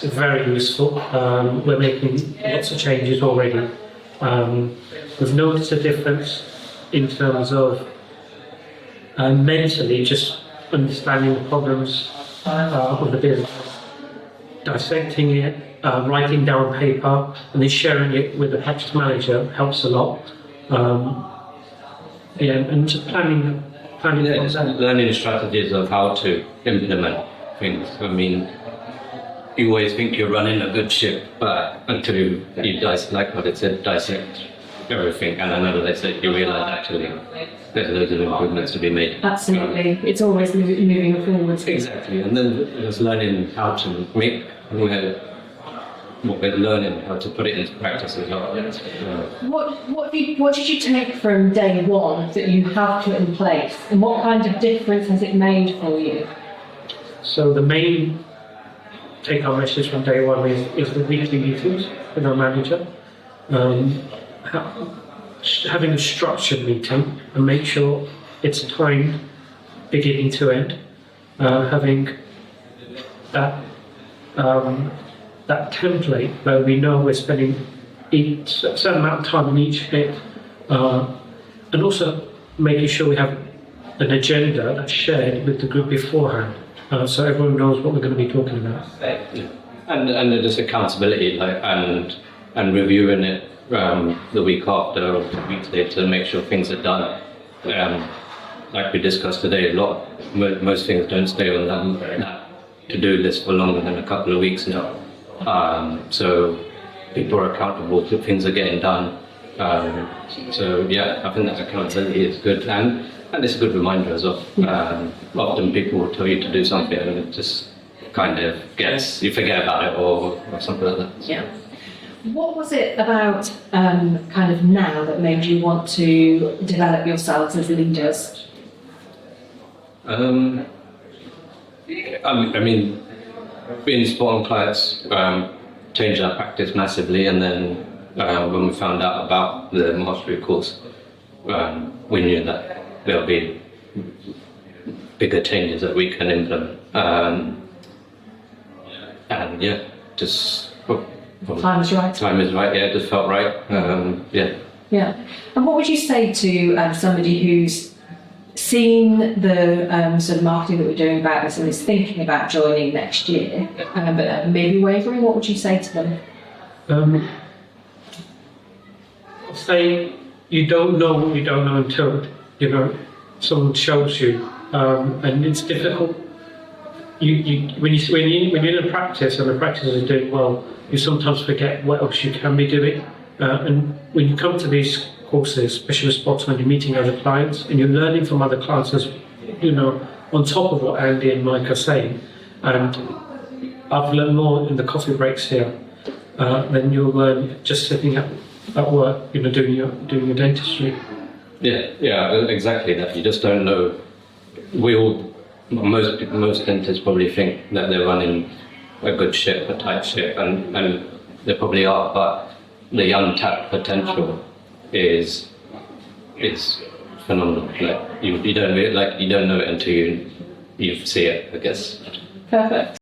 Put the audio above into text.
It's very useful. We're making lots of changes already. We've noticed a difference in terms of mentally just understanding the problems of the business, dissecting it, writing down paper, and then sharing it with the practice manager helps a lot. And just planning. Learning strategies of how to implement things. I mean, you always think you're running a good ship, but until you like what it said, dissect everything, and another they said, you realise actually there's loads of improvements to be made. Absolutely, it's always moving forward. Exactly, and then just learning how to make what we're learning, how to put it into practice as well. What did you take from day one that you have put in place, and what kind of difference has it made for you? So the main take-home message from day one is the weekly meetings with our manager. Having a structured meeting and make sure it's timed beginning to end. Having that template where we know we're spending a certain amount of time in each bit, and also making sure we have an agenda that's shared with the group beforehand, so everyone knows what we're going to be talking about. And just accountability, and reviewing it the week after or the week later to make sure things are done. Like we discussed today, most things don't stay on that to-do list for longer than a couple of weeks now. So people are accountable to things are getting done. So yeah, I think that accountability is good, and it's a good reminder as well. Often people will tell you to do something and it just kind of you forget about it or something like that. Yeah. What was it about kind of now that made you want to develop yourselves as leaders? I mean, being spot on clients changed our practice massively, and then when we found out about the mastery course, we knew that there'll be bigger changes that we can implement. And yeah, just Time is right. Time is right. Yeah, it just felt right. Yeah. Yeah. And what would you say to somebody who's seen the sort of marketing that we're doing about this and is thinking about joining next year, but maybe wavering? What would you say to them? Say you don't know what you don't know until someone shows you, and it's difficult. When you're in a practice and the practice is doing well, you sometimes forget what else you can be doing. And when you come to these courses, especially spots when you're meeting other clients and you're learning from other clients, as on top of what Andy and Mike are saying, and I've learned more in the coffee breaks here than you'll learn just sitting at work, doing your dentistry. Yeah, exactly that. You just don't know. Most dentists probably think that they're running a good ship, a tight ship, and they probably are, but the untapped potential is phenomenal. Like you don't know it until you see it, I guess. Perfect.